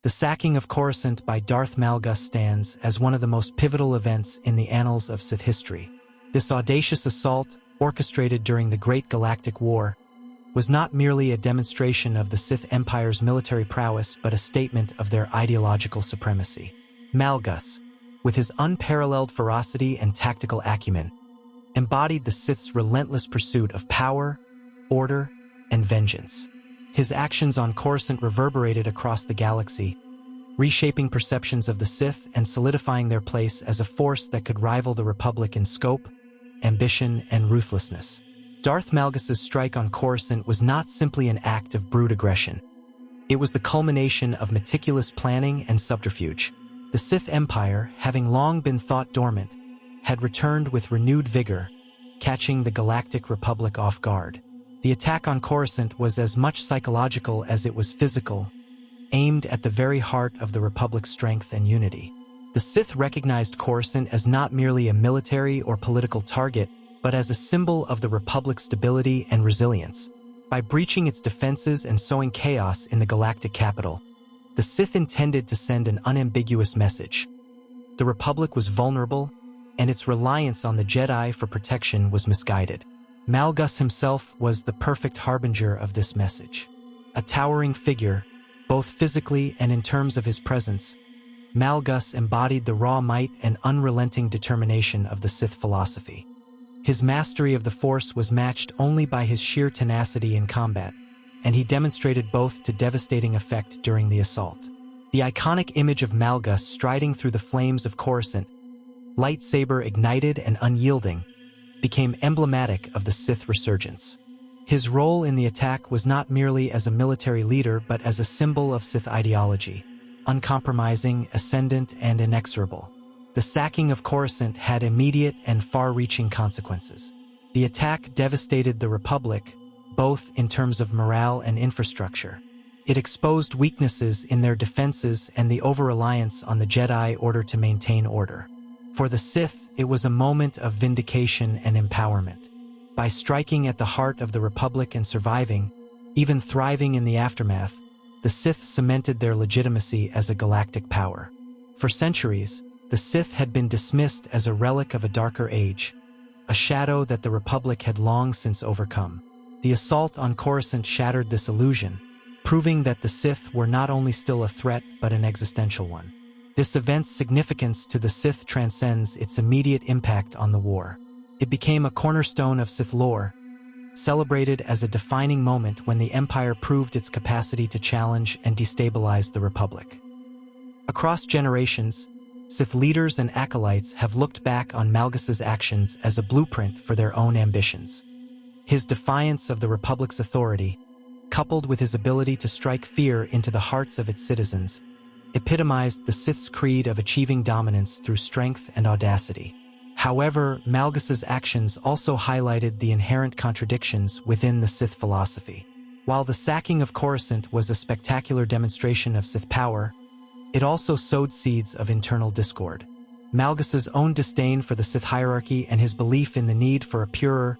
The sacking of Coruscant by Darth Malgus stands as one of the most pivotal events in the annals of Sith history. This audacious assault, orchestrated during the Great Galactic War, was not merely a demonstration of the Sith Empire's military prowess but a statement of their ideological supremacy. Malgus, with his unparalleled ferocity and tactical acumen, embodied the Sith's relentless pursuit of power, order, and vengeance. His actions on Coruscant reverberated across the galaxy, reshaping perceptions of the Sith and solidifying their place as a force that could rival the Republic in scope, ambition, and ruthlessness. Darth Malgus's strike on Coruscant was not simply an act of brute aggression. It was the culmination of meticulous planning and subterfuge. The Sith Empire, having long been thought dormant, had returned with renewed vigor, catching the Galactic Republic off guard. The attack on Coruscant was as much psychological as it was physical, aimed at the very heart of the Republic's strength and unity. The Sith recognized Coruscant as not merely a military or political target, but as a symbol of the Republic's stability and resilience. By breaching its defenses and sowing chaos in the galactic capital, the Sith intended to send an unambiguous message. The Republic was vulnerable, and its reliance on the Jedi for protection was misguided. Malgus himself was the perfect harbinger of this message. A towering figure, both physically and in terms of his presence, Malgus embodied the raw might and unrelenting determination of the Sith philosophy. His mastery of the Force was matched only by his sheer tenacity in combat, and he demonstrated both to devastating effect during the assault. The iconic image of Malgus striding through the flames of Coruscant, lightsaber ignited and unyielding, became emblematic of the Sith resurgence. His role in the attack was not merely as a military leader but as a symbol of Sith ideology, uncompromising, ascendant, and inexorable. The sacking of Coruscant had immediate and far-reaching consequences. The attack devastated the Republic, both in terms of morale and infrastructure. It exposed weaknesses in their defenses and the over-reliance on the Jedi Order to maintain order. For the Sith, it was a moment of vindication and empowerment. By striking at the heart of the Republic and surviving, even thriving in the aftermath, the Sith cemented their legitimacy as a galactic power. For centuries, the Sith had been dismissed as a relic of a darker age, a shadow that the Republic had long since overcome. The assault on Coruscant shattered this illusion, proving that the Sith were not only still a threat but an existential one. This event's significance to the Sith transcends its immediate impact on the war. It became a cornerstone of Sith lore, celebrated as a defining moment when the Empire proved its capacity to challenge and destabilize the Republic. Across generations, Sith leaders and acolytes have looked back on Malgus's actions as a blueprint for their own ambitions. His defiance of the Republic's authority, coupled with his ability to strike fear into the hearts of its citizens, epitomized the Sith's creed of achieving dominance through strength and audacity. However, Malgus's actions also highlighted the inherent contradictions within the Sith philosophy. While the sacking of Coruscant was a spectacular demonstration of Sith power, it also sowed seeds of internal discord. Malgus's own disdain for the Sith hierarchy and his belief in the need for a purer,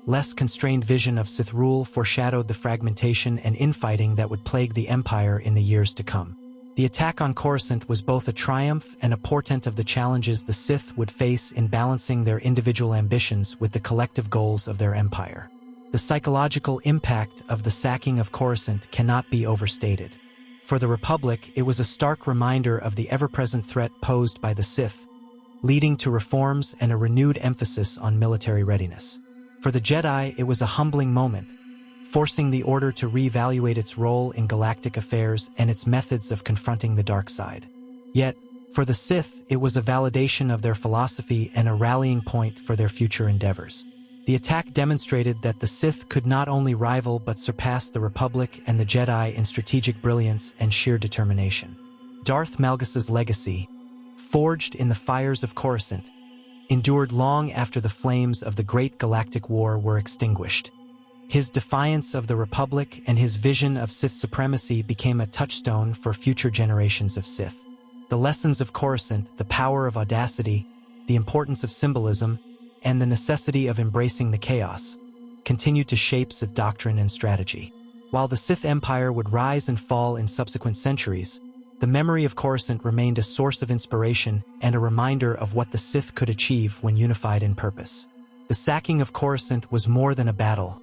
less constrained vision of Sith rule foreshadowed the fragmentation and infighting that would plague the Empire in the years to come. The attack on Coruscant was both a triumph and a portent of the challenges the Sith would face in balancing their individual ambitions with the collective goals of their empire. The psychological impact of the sacking of Coruscant cannot be overstated. For the Republic, it was a stark reminder of the ever-present threat posed by the Sith, leading to reforms and a renewed emphasis on military readiness. For the Jedi, it was a humbling moment, forcing the Order to reevaluate its role in galactic affairs and its methods of confronting the dark side. Yet, for the Sith, it was a validation of their philosophy and a rallying point for their future endeavors. The attack demonstrated that the Sith could not only rival but surpass the Republic and the Jedi in strategic brilliance and sheer determination. Darth Malgus's legacy, forged in the fires of Coruscant, endured long after the flames of the Great Galactic War were extinguished. His defiance of the Republic and his vision of Sith supremacy became a touchstone for future generations of Sith. The lessons of Coruscant, the power of audacity, the importance of symbolism, and the necessity of embracing the chaos, continued to shape Sith doctrine and strategy. While the Sith Empire would rise and fall in subsequent centuries, the memory of Coruscant remained a source of inspiration and a reminder of what the Sith could achieve when unified in purpose. The sacking of Coruscant was more than a battle.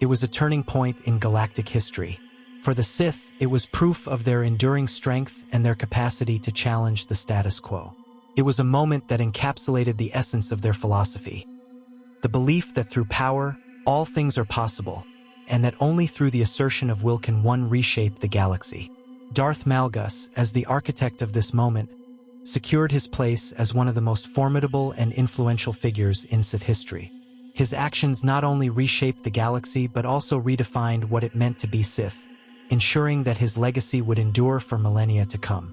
It was a turning point in galactic history. For the Sith, it was proof of their enduring strength and their capacity to challenge the status quo. It was a moment that encapsulated the essence of their philosophy. The belief that through power, all things are possible, and that only through the assertion of will can one reshape the galaxy. Darth Malgus, as the architect of this moment, secured his place as one of the most formidable and influential figures in Sith history. His actions not only reshaped the galaxy but also redefined what it meant to be Sith, ensuring that his legacy would endure for millennia to come.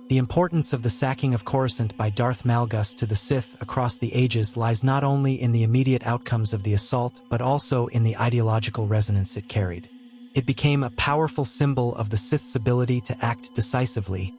The importance of the sacking of Coruscant by Darth Malgus to the Sith across the ages lies not only in the immediate outcomes of the assault but also in the ideological resonance it carried. It became a powerful symbol of the Sith's ability to act decisively,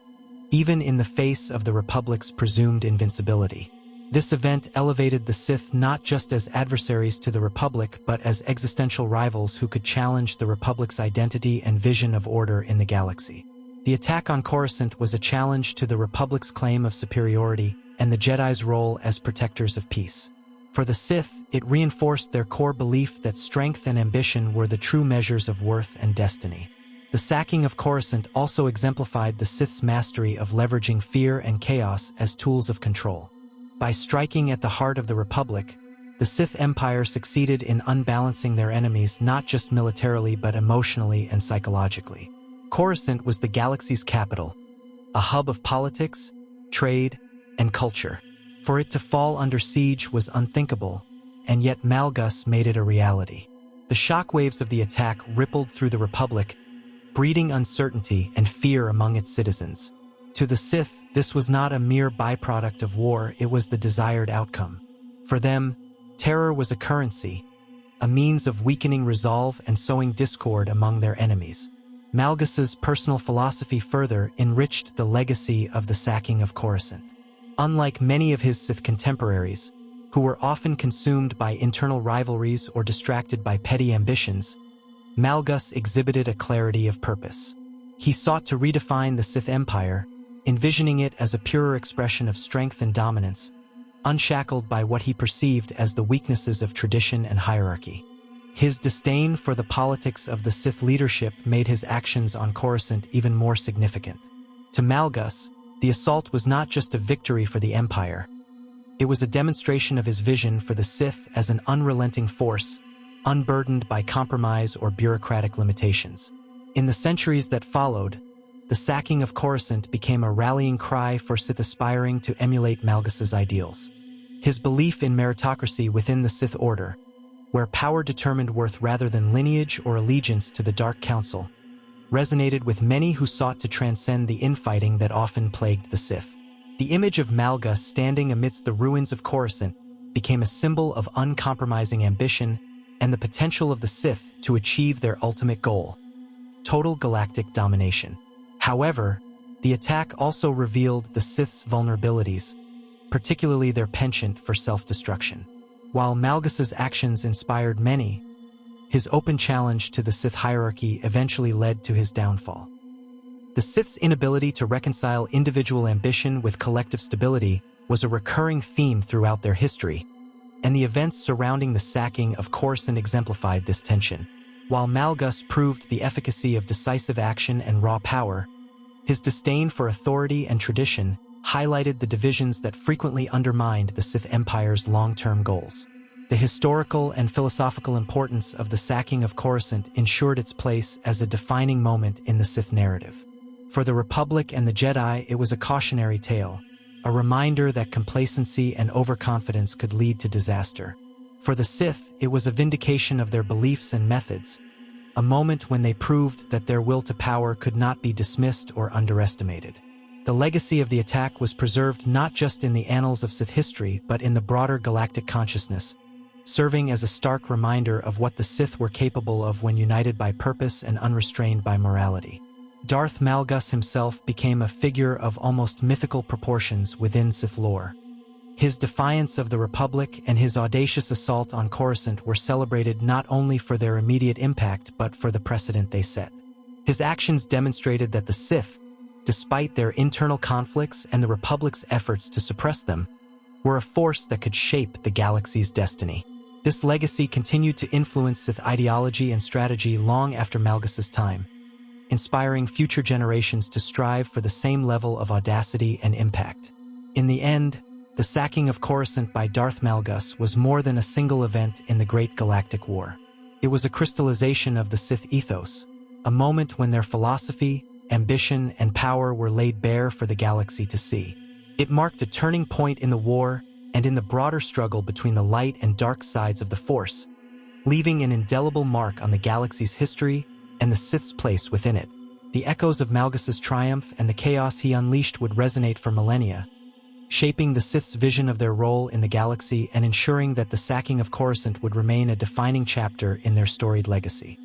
even in the face of the Republic's presumed invincibility. This event elevated the Sith not just as adversaries to the Republic but as existential rivals who could challenge the Republic's identity and vision of order in the galaxy. The attack on Coruscant was a challenge to the Republic's claim of superiority and the Jedi's role as protectors of peace. For the Sith, it reinforced their core belief that strength and ambition were the true measures of worth and destiny. The sacking of Coruscant also exemplified the Sith's mastery of leveraging fear and chaos as tools of control. By striking at the heart of the Republic, the Sith Empire succeeded in unbalancing their enemies not just militarily but emotionally and psychologically. Coruscant was the galaxy's capital, a hub of politics, trade, and culture. For it to fall under siege was unthinkable, and yet Malgus made it a reality. The shockwaves of the attack rippled through the Republic, breeding uncertainty and fear among its citizens. To the Sith, this was not a mere byproduct of war, it was the desired outcome. For them, terror was a currency, a means of weakening resolve and sowing discord among their enemies. Malgus's personal philosophy further enriched the legacy of the sacking of Coruscant. Unlike many of his Sith contemporaries, who were often consumed by internal rivalries or distracted by petty ambitions, Malgus exhibited a clarity of purpose. He sought to redefine the Sith Empire, envisioning it as a purer expression of strength and dominance, unshackled by what he perceived as the weaknesses of tradition and hierarchy. His disdain for the politics of the Sith leadership made his actions on Coruscant even more significant. To Malgus, the assault was not just a victory for the Empire. It was a demonstration of his vision for the Sith as an unrelenting force, unburdened by compromise or bureaucratic limitations. In the centuries that followed, the sacking of Coruscant became a rallying cry for Sith aspiring to emulate Malgus's ideals. His belief in meritocracy within the Sith Order, where power determined worth rather than lineage or allegiance to the Dark Council, resonated with many who sought to transcend the infighting that often plagued the Sith. The image of Malgus standing amidst the ruins of Coruscant became a symbol of uncompromising ambition and the potential of the Sith to achieve their ultimate goal: total galactic domination. However, the attack also revealed the Sith's vulnerabilities, particularly their penchant for self-destruction. While Malgus's actions inspired many, his open challenge to the Sith hierarchy eventually led to his downfall. The Sith's inability to reconcile individual ambition with collective stability was a recurring theme throughout their history, and the events surrounding the sacking of Coruscant exemplified this tension. While Malgus proved the efficacy of decisive action and raw power, his disdain for authority and tradition highlighted the divisions that frequently undermined the Sith Empire's long-term goals. The historical and philosophical importance of the sacking of Coruscant ensured its place as a defining moment in the Sith narrative. For the Republic and the Jedi, it was a cautionary tale, a reminder that complacency and overconfidence could lead to disaster. For the Sith, it was a vindication of their beliefs and methods, a moment when they proved that their will to power could not be dismissed or underestimated. The legacy of the attack was preserved not just in the annals of Sith history but in the broader galactic consciousness, serving as a stark reminder of what the Sith were capable of when united by purpose and unrestrained by morality. Darth Malgus himself became a figure of almost mythical proportions within Sith lore. His defiance of the Republic and his audacious assault on Coruscant were celebrated not only for their immediate impact but for the precedent they set. His actions demonstrated that the Sith, despite their internal conflicts and the Republic's efforts to suppress them, were a force that could shape the galaxy's destiny. This legacy continued to influence Sith ideology and strategy long after Malgus's time, inspiring future generations to strive for the same level of audacity and impact. In the end, the sacking of Coruscant by Darth Malgus was more than a single event in the Great Galactic War. It was a crystallization of the Sith ethos, a moment when their philosophy, ambition, and power were laid bare for the galaxy to see. It marked a turning point in the war and in the broader struggle between the light and dark sides of the Force, leaving an indelible mark on the galaxy's history and the Sith's place within it. The echoes of Malgus's triumph and the chaos he unleashed would resonate for millennia, shaping the Sith's vision of their role in the galaxy and ensuring that the sacking of Coruscant would remain a defining chapter in their storied legacy.